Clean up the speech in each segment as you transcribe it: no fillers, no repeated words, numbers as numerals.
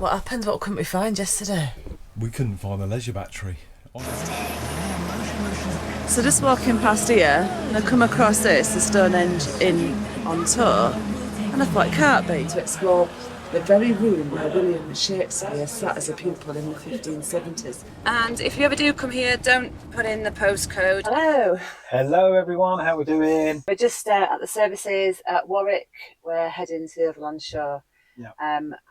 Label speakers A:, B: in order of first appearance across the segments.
A: What happened? What couldn't we find yesterday?
B: We couldn't find the leisure battery.
A: So just walking past here, and I come across this, the Stonehenge Inn on tour, and I thought it can't be to explore the very room where William Shakespeare sat as a pupil in the 1570s. And if you ever do come here, don't put in the postcode. Hello.
B: Hello everyone, how we doing?
A: We're just at the services at Warwick. We're heading to the Overland Show.
B: Yeah.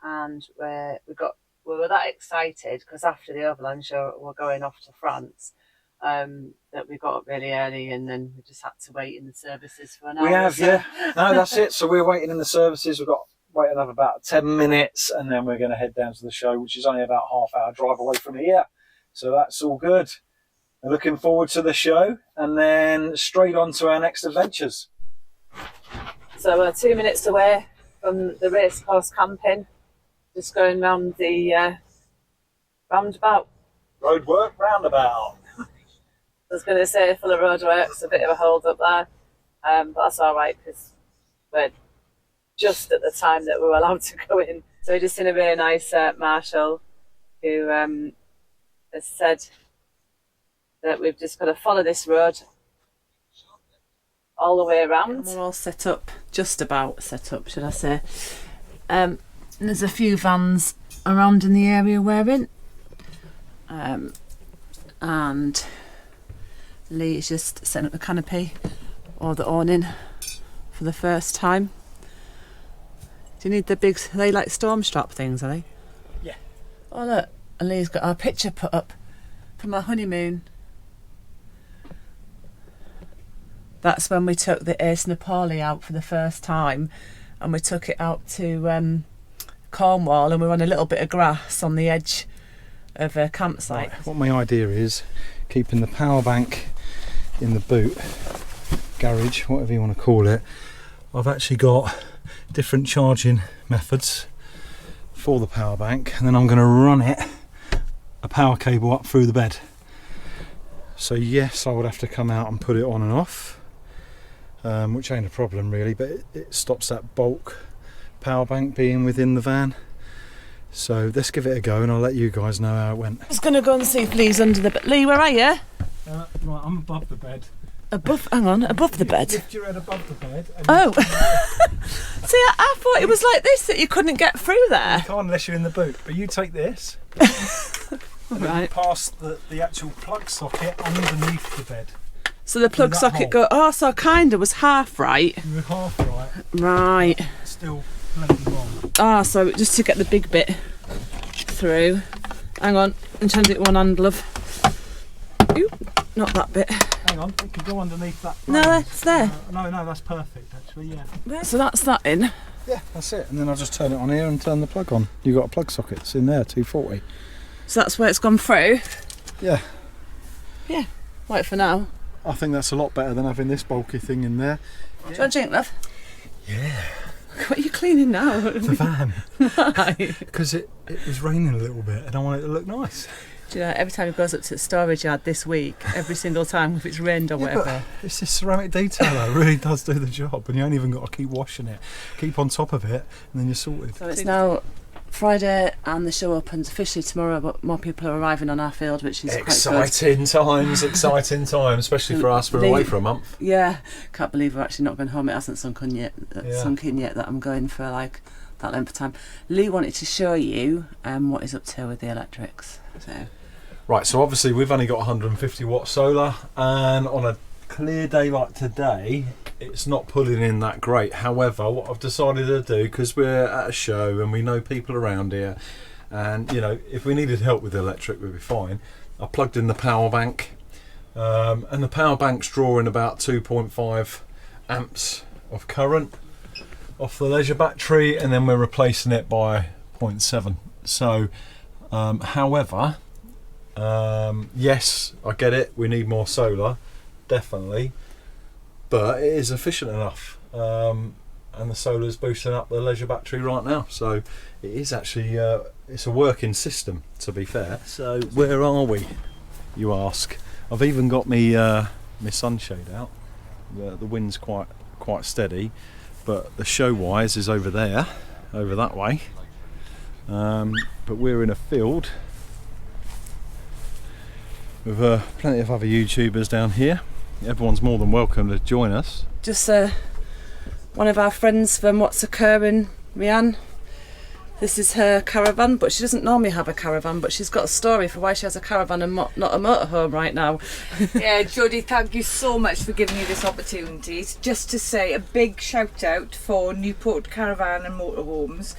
A: And we were that excited because after the Overland Show we're going off to France. That we got up really early and then we just had to wait in the services for an hour.
B: We have, yeah. No, that's it. So we're waiting in the services. We've got wait another about 10 minutes and then we're going to head down to the show, which is only about half-hour drive away from here. So that's all good. We're looking forward to the show and then straight on to our next adventures.
A: So we're 2 minutes away from the Racecourse camping, just going round the roundabout.
B: Roadwork roundabout.
A: I was going to say full of roadworks, a bit of a hold up there, but that's all right because we're just at the time that we were allowed to go in. So we just seen a really nice marshal who has said that we've just got to follow this road all the way around. And we're all set up, just about set up, should I say. And there's a few vans around in the area we're in, and Lee is just setting up the canopy or the awning for the first time. Do you need the big, are they like storm strap things, are they?
B: Yeah.
A: Oh look, and Lee's got our picture put up from our honeymoon. That's when we took the Ace Nepali out for the first time, and we took it out to Cornwall, and we were on a little bit of grass on the edge of a campsite.
B: Right. What my idea is, keeping the power bank in the boot, garage, whatever you want to call it. I've actually got different charging methods for the power bank, and then I'm going to run it a power cable up through the bed. So yes, I would have to come out and put it on and off, which ain't a problem really, but it stops that bulk power bank being within the van. So let's give it a go and I'll let you guys know how it went.
A: I was going to go and see if Lee's under the bed. Lee, where are you?
B: Right, I'm above the bed.
A: Hang on, above the bed?
B: Lift your head above the bed.
A: Oh. See, I thought it was like this, that you couldn't get through there.
B: You can't unless you're in the boot, but you take this.
A: Right.
B: Past the actual plug socket underneath the bed.
A: So the plug socket so kind of was half right.
B: You were half right.
A: Right.
B: Still plenty wrong.
A: So just to get the big bit through. Hang on, I'm trying to do it one hand, love. Ooh, not that bit.
B: Hang on, it could go underneath that.
A: No, it's there.
B: No, that's perfect actually, yeah.
A: So that's that in.
B: Yeah, that's it. And then I'll just turn it on here and turn the plug on. You've got a plug socket, it's in there, 240.
A: So that's where it's gone through?
B: Yeah.
A: Yeah, right for now.
B: I think that's a lot better than having this bulky thing in there.
A: Do you want a drink, love?
B: Yeah.
A: What are you cleaning now?
B: The van.
A: Right.
B: Because it was raining a little bit and I want it to look nice.
A: Do you know, every time it goes up to the storage yard this week, every single time if it's rained or whatever.
B: It's this ceramic detail that really does do the job, and you ain't even got to keep washing it. Keep on top of it and then you're sorted.
A: So it's now Friday and the show opens officially tomorrow, but more people are arriving on our field, which is
B: exciting times, especially for us. We're away for a month.
A: Yeah, can't believe we're actually not going home. It hasn't sunk in yet that I'm going for like that length of time. Lee wanted to show you what he's up to with the electrics.
B: Right, so obviously we've only got 150 watt solar, and on a clear day like today it's not pulling in that great. However, what I've decided to do, because we're at a show and we know people around here, and you know, if we needed help with the electric we'd be fine, I plugged in the power bank, and the power bank's drawing about 2.5 amps of current off the leisure battery, and then we're replacing it by 0.7. So however, yes, I get it, we need more solar, definitely, but it is efficient enough, and the solar's boosting up the leisure battery right now, so it is actually it's a working system, to be fair. So where are we, you ask? I've even got me my sunshade out. The wind's quite quite steady, but the show wise is over there, over that way. but we're in a field with plenty of other YouTubers down here. Everyone's more than welcome to join us.
A: Just one of our friends from What's Occurring, Rianne. This is her caravan, but she doesn't normally have a caravan, but she's got a story for why she has a caravan and not a motorhome right now.
C: Yeah, Jodie, thank you so much for giving me this opportunity. Just to say a big shout out for Newport Caravan and Motorhomes.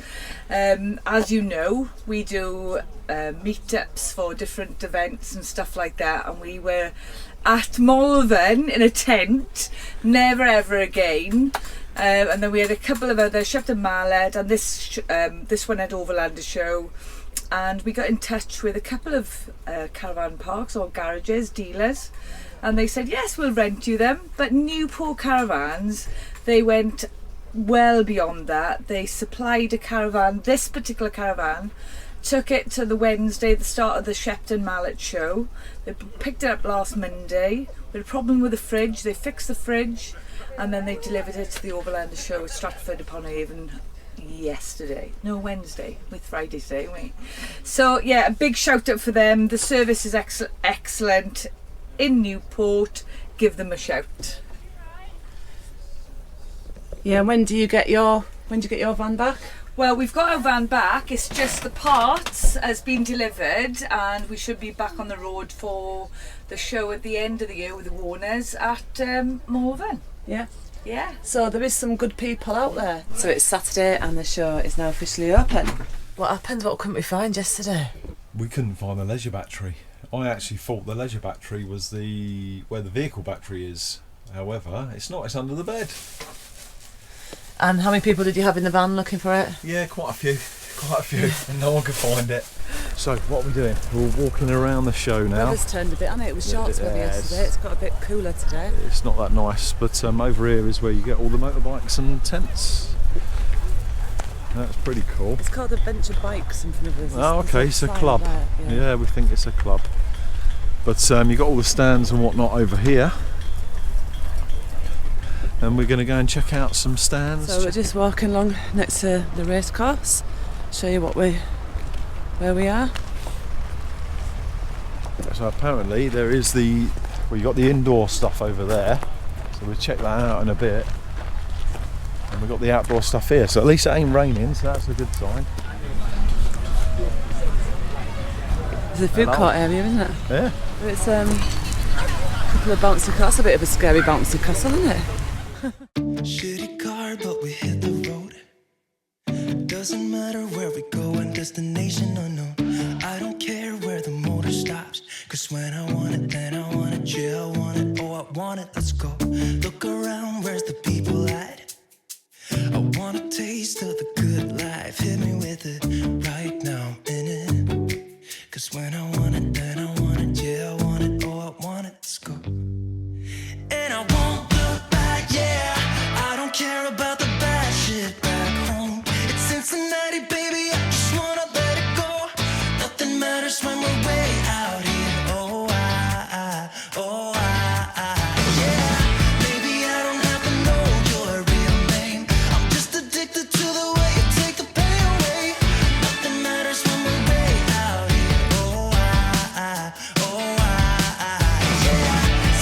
C: As you know, we do meetups for different events and stuff like that, and we were at Malvern in a tent, never ever again. And then we had a couple of other, Shepton Mallet, and this one at Overland Show, and we got in touch with a couple of caravan parks or garages, dealers, and they said yes, we'll rent you them. But Newport Caravans, they went well beyond that. They supplied a caravan, this particular caravan, took it to the Wednesday, the start of the Shepton Mallet show. They picked it up last Monday. We had a problem with the fridge, they fixed the fridge, and then they delivered it to the Overland Show at Stratford Upon Avon Wednesday, with Friday today, we. So yeah, a big shout out for them. The service is excellent in Newport. Give them a shout.
A: Yeah, when do you get your van back?
C: Well, we've got our van back. It's just the parts has been delivered, and we should be back on the road for the show at the end of the year with the Warners at Malvern.
A: Yeah.
C: Yeah.
A: So there is some good people out there. So it's Saturday and the show is now officially open. What happened? What couldn't we find yesterday?
B: We couldn't find the leisure battery. I actually thought the leisure battery was where the vehicle battery is. However, it's not. It's under the bed.
A: And how many people did you have in the van looking for it?
B: Yeah, quite a few, and no one could find it. So what are we doing? We're walking around the show now.
A: Weather's turned a bit, hasn't it? It was shorts weather yesterday. It's got a bit cooler today.
B: It's not that nice, but over here is where you get all the motorbikes and tents. That's pretty cool.
A: It's called Adventure Bikes in front of us.
B: Oh, okay, it's a club.
A: There,
B: yeah, we think it's a club. But you've got all the stands and whatnot over here. And we're going to go and check out some stands.
A: So we're just walking along next to the racecourse. Show you where we are.
B: So apparently there is you got the indoor stuff over there. So we'll check that out in a bit. And we've got the outdoor stuff here. So at least it ain't raining, so that's a good sign.
A: There's a food court area, isn't it?
B: Yeah.
A: It's a couple of bouncy castles. That's a bit of a scary bouncy castle, isn't it?
D: Shitty car, but we hit the road. Doesn't matter where we go and destination unknown. I don't care where the motor stops, cause when I want it, then I want it. Yeah, I want it, oh I want it, let's go. Look around, where's the people at? I want a taste of the good life. Hit me with it, right now I'm in it. Cause when I want it, then I want it. Yeah, I want it, oh I want it, let's go. And I won't look back, yeah. I don't care about the bad shit back home. It's Cincinnati, baby, I just wanna let it go. Nothing matters when we're way out here. Yeah. Maybe I don't have to know your real name. I'm just addicted to the way you take the pain away. Nothing matters when we're way out here. Yeah.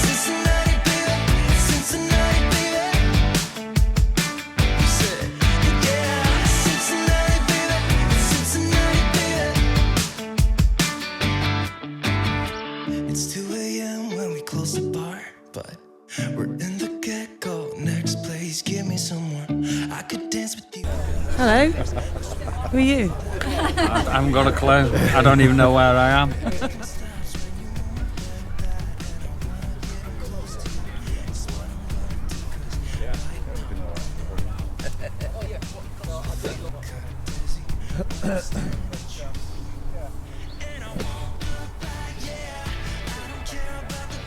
D: Cincinnati, baby, Cincinnati, baby. You said, yeah, Cincinnati, baby, Cincinnati, baby. It's 2 a.m. when we close the bar, but we're in the get-go. Next place, give me some more. I could dance with you.
A: Hello. Who are you?
E: I haven't got a clue. I don't even know where I am.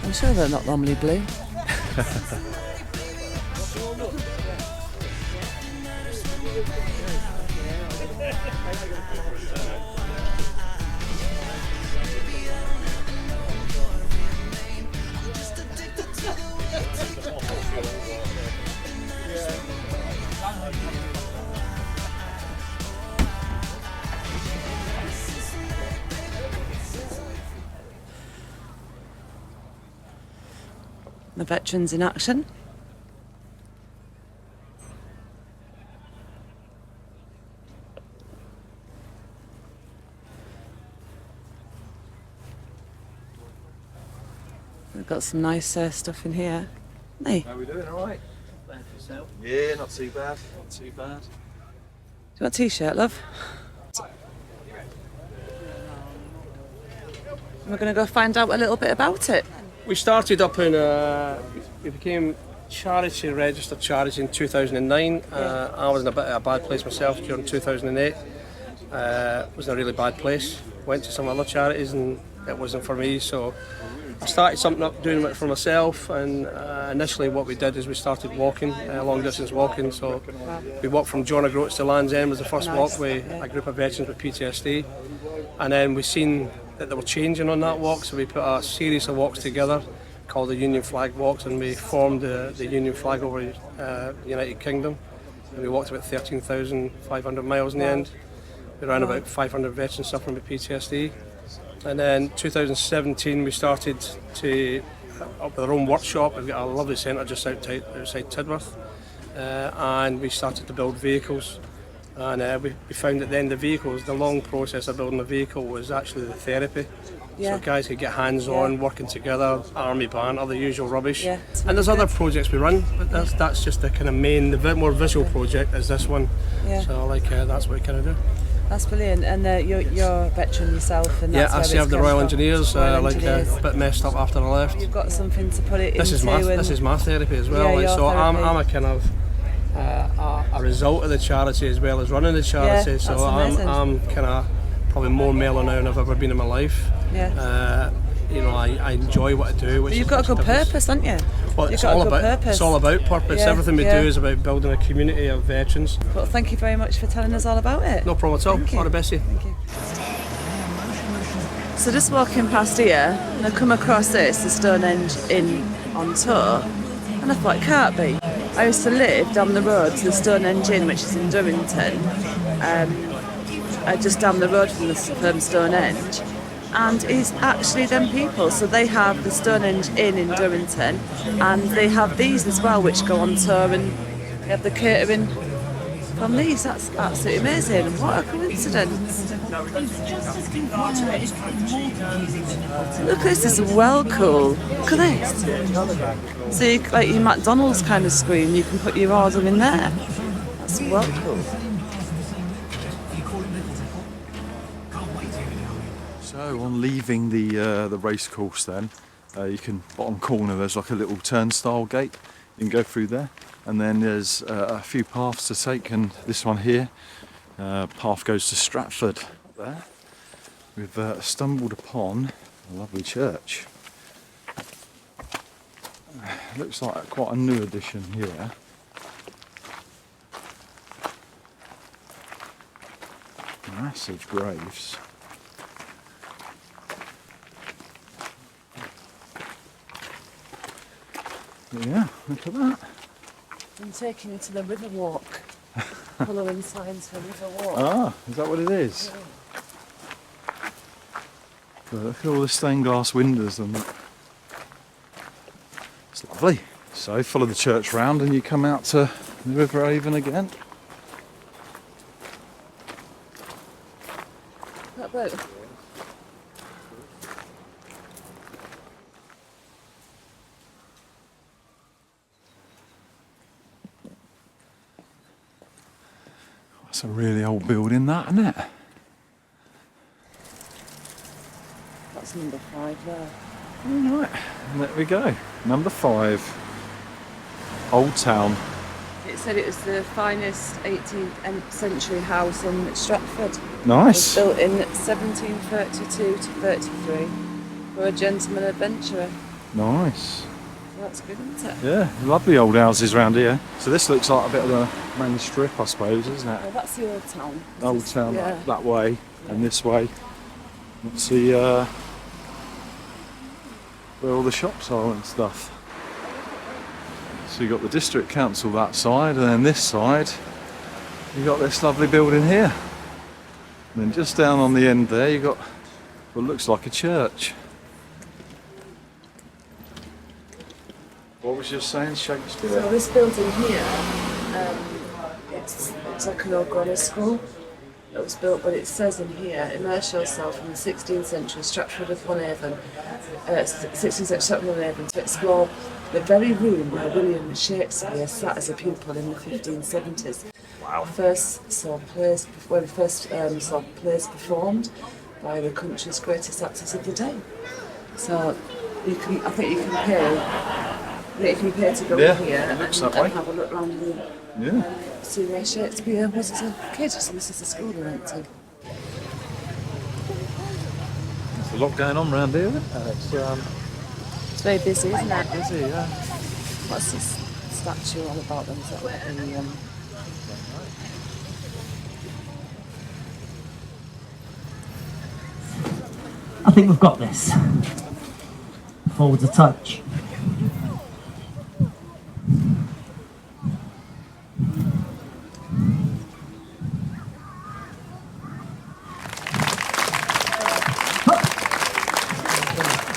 A: I'm sure they're not normally blue. The veterans in action. We've got some nice stuff in here. Hey,
B: How are we doing? All right? Yeah, not too bad. Not too bad.
A: do you want a t-shirt, love? We're going to go find out a little bit about it.
F: We started up in, we became charity, registered charity in 2009. I was in a bit of a bad place myself during 2008. Was in a really bad place. Went to some other charities and it wasn't for me, so I started something up, doing it for myself, and initially what we did is we started walking, long distance walking, so we walked from John O'Groats to Land's End was the first walk with a group of veterans with PTSD, and then we seen that they were changing on that walk, so we put a series of walks together called the Union Flag Walks, and we formed the Union Flag over the United Kingdom, and we walked about 13,500 miles in the end. We ran about 500 veterans suffering with PTSD. And then 2017 we started to up with our own workshop. We've got a lovely centre just outside Tidworth, and we started to build vehicles. And we found that then the vehicles, the long process of building a vehicle was actually the therapy.
A: Yeah.
F: So guys could get hands-on, working together, army banter, the usual rubbish.
A: Yeah,
F: and there's other projects we run, but that's just the kind of main, the bit more visual project is this one.
A: Yeah.
F: So that's what we kind of do.
A: That's brilliant. And you're a veteran yourself, and that's
F: I
A: where
F: served
A: it's
F: the
A: come
F: Royal
A: from.
F: Engineers,
A: Royal
F: a
A: Engineers.
F: bit messed up after I left.
A: You've got something to put it
F: This
A: into.
F: is my therapy as well.
A: Yeah,
F: like,
A: your
F: so I'm
A: therapy.
F: a kind of a result of the charity as well as running the charity.
A: Yeah,
F: so
A: that's amazing.
F: I'm kind of probably more mellow now than I've ever been in my life.
A: Yeah.
F: I enjoy what I do. Which
A: But you've got a good purpose, haven't you?
F: Well,
A: You've
F: it's
A: got
F: all
A: a good
F: about
A: purpose.
F: it's all about purpose.
A: Yeah,
F: Everything we
A: yeah.
F: do is about building a community of veterans.
A: Well, thank you very much for telling us all about it.
F: No problem at all.
A: Thank you.
F: All the best to you.
A: Thank you. So just walking past here, and I come across this, the Stonehenge Inn on tour, and I thought, it can't be. I used to live down the road to the Stonehenge Inn, which is in Durrington, just down the road from Stonehenge, and it's actually them people. So they have the Stonehenge Inn in Durrington, and they have these as well, which go on tour, and they have the catering from these. That's absolutely amazing. What a coincidence. Look, this is well cool. Look at this. So you, like your McDonald's kind of screen, you can put your order in there. That's well cool.
B: So on leaving the racecourse then, you can, bottom corner there's like a little turnstile gate. You can go through there, and then there's a few paths to take, and this one here, path goes to Stratford there. We've stumbled upon a lovely church. Looks like quite a new addition here. Massive graves. Yeah, look at that.
A: I'm taking you to the river walk. Following signs for river walk.
B: Ah, is that what it is? Look at all the stained glass windows and that. It's lovely. So follow the church round and you come out to the River Avon again.
A: That boat.
B: That's a really old building, that, isn't it?
A: That's number 5 there.
B: Right, and there we go. Number 5. Old Town.
A: It said it was the finest 18th century house in Stratford. It was
B: Nice.
A: built in 1732 to 33 for a gentleman adventurer.
B: Nice.
A: So that's good, isn't it?
B: Yeah, lovely old houses around here. So this looks like a bit of a main strip, I suppose, isn't it?
A: Well, that's the old town.
B: Old Town,
A: Yeah.
B: that way and this way. Let's see where all the shops are and stuff. So you've got the district council that side, and then this side you've got this lovely building here. And then just down on the end there you've got what looks like a church. What was you saying, Shakespeare?
A: So this building here, it's like an old grammar school that was built, but it says in here, immerse yourself in the 16th century Stratford Upon Avon, 16th century Stratford Upon Avon, to explore the very room where William Shakespeare sat as a pupil in the 1570s.
B: Wow.
A: First saw plays performed by the country's greatest actors of the day. So I think you can pay to go in here and have a look around and see where Shakespeare was as a kid. So this is the school we went to.
B: There's a lot going on around here, isn't there?
A: It's very busy, isn't it?
B: Busy, yeah.
A: What's this statue all about then? Is that like
G: I think we've got this. Forwards a touch.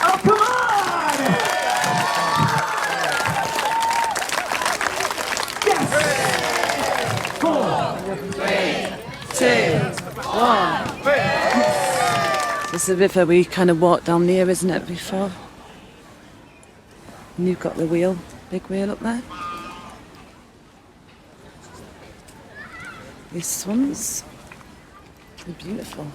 G: Oh, come on! Yes! 4,
A: 2, 1. This is a river we kind of walked down near, isn't it, before? And you've got the wheel, big wheel up there. These swans, they're beautiful.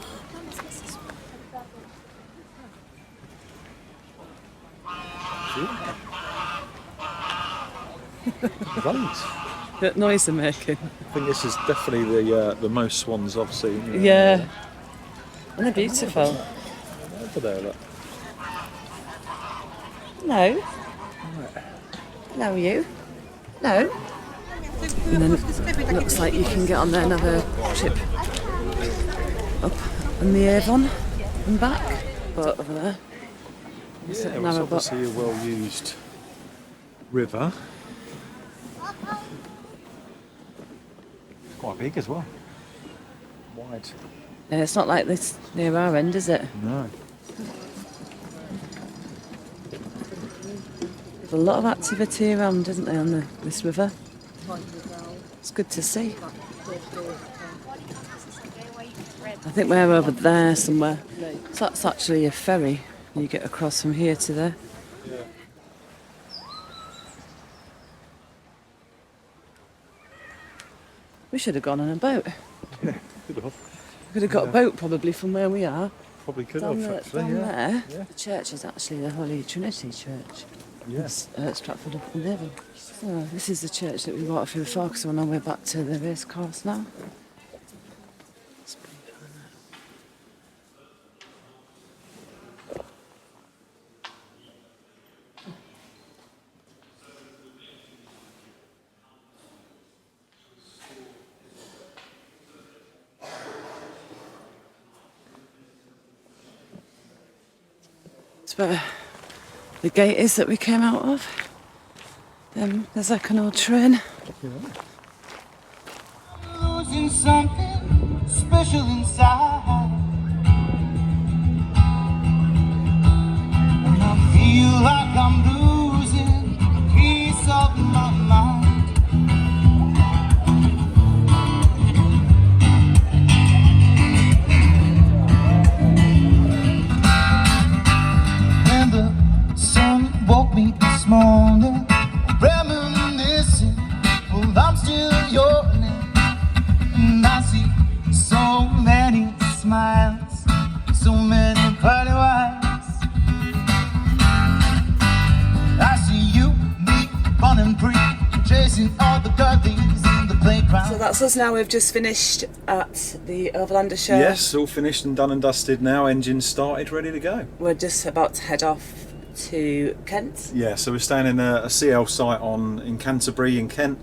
B: Loads.
A: What noise they're making.
B: I think this is definitely the most swans I've seen.
A: Yeah. And they're beautiful.
B: Over there, look.
A: No. No, you. No. And then it looks like you can get on there and have a trip up on the Avon and back. But over there. It's
B: Yeah, it's obviously a well-used river. It's quite big as well. Wide.
A: Yeah, it's not like this near our end, is it?
B: No.
A: There's a lot of activity around, isn't there, on this river? It's good to see. I think we're over there somewhere. So that's actually a ferry. You get across from here to there. We should have gone on a boat.
B: Yeah, could have.
A: We could have got a boat probably from where we are.
B: Probably could
A: Down
B: have,
A: there,
B: actually.
A: down
B: Yeah.
A: there. The church is actually the Holy Trinity Church.
B: Yes.
A: At Stratford Upon Avon. So this is the church that we walked through before, because we're on our way back to the Racecourse now. It's where the gate is that we came out of. There's like an old train.
D: Losing something special inside, and I feel like I'm losing a piece of my mind. When the sun woke me this morning, reminiscing, well, I'm still yawning, and I see so many smiles, so many pearly whites. I see you, me, running free, chasing all the girlies in the playground.
A: So that's us now. We've just finished at the Overland Show.
B: Yes, all finished and done and dusted now. Engine started, ready to go.
A: We're just about to head off to Kent.
B: Yeah, so we're staying in a CL site in Canterbury in Kent,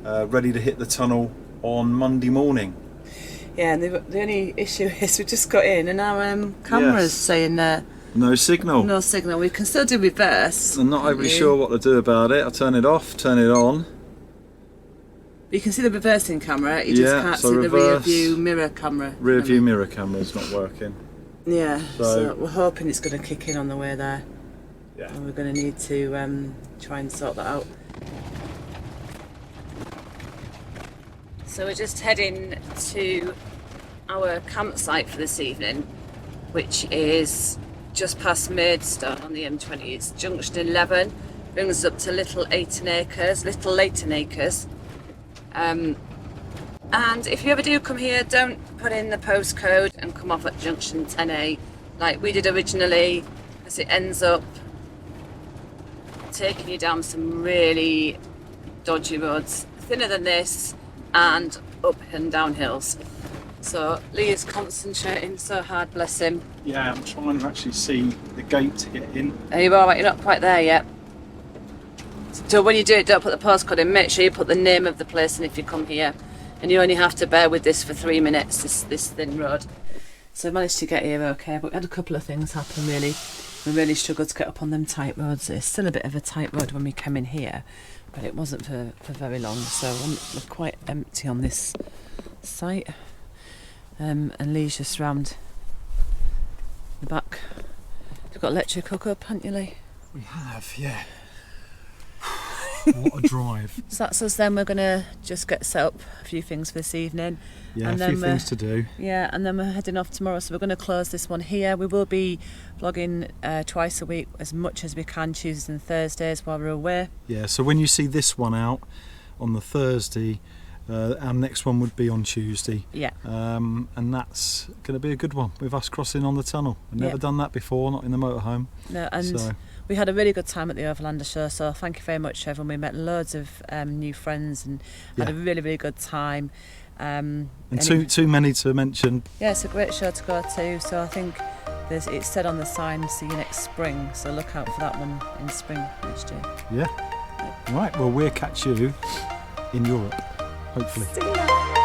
B: ready to hit the tunnel on Monday morning.
A: Yeah, and the only issue is we just got in and our camera's saying
B: No signal.
A: no signal. We can still do reverse.
B: I'm not overly sure what to do about it. I turn it off, turn it on.
A: You can see the reversing camera, you just can't
B: so
A: see
B: reverse,
A: the rear view mirror camera.
B: Rear view mirror camera's not working.
A: Yeah,
B: So-
A: so we're hoping it's going to kick in on the way there.
B: Yeah.
A: And we're going to need to try and sort that out. So we're just heading to our campsite for this evening, which is just past Maidstone on the M20. It's junction 11, brings us up to Little Leighton Acres. And if you ever do come here, don't put in the postcode and come off at junction 10A like we did originally, because it ends up taking you down some really dodgy roads, thinner than this, and up and down hills. So Lee is concentrating so hard, bless him.
B: Yeah, I'm trying to actually see the gate to get in.
A: Are you alright? You're not quite there yet. So when you do it, don't put the postcode in, make sure you put the name of the place in if you come here. And you only have to bear with this for 3 minutes, this thin road. So I managed to get here okay, but we had a couple of things happen really. We really struggled to get up on them tight roads. It's still a bit of a tight road when we came in here, but it wasn't for very long. So we're quite empty on this site. And Lee's just round the back. You've got electric hookup, haven't you, Lee?
B: We have, yeah. What a drive.
A: So that's us then. We're going to just get set up a few things for this evening.
B: Yeah,
A: and
B: a few things to do.
A: Yeah, and then we're heading off tomorrow. So we're going to close this one here. We will be vlogging twice a week, as much as we can, Tuesdays and Thursdays while we're away.
B: Yeah, so when you see this one out on the Thursday, our next one would be on Tuesday.
A: Yeah.
B: And that's going to be a good one with us crossing on the tunnel. I've never done that before, not in the motorhome.
A: No, and we had a really good time at the Overlander show, so thank you very much, everyone. We met loads of new friends and had a really, really good time.
B: And too many to mention.
A: Yeah, it's a great show to go to, so I think it's said on the sign, see you next spring, so look out for that one in spring next year.
B: Yeah. Right, well, we'll catch you in Europe, hopefully.
A: See you.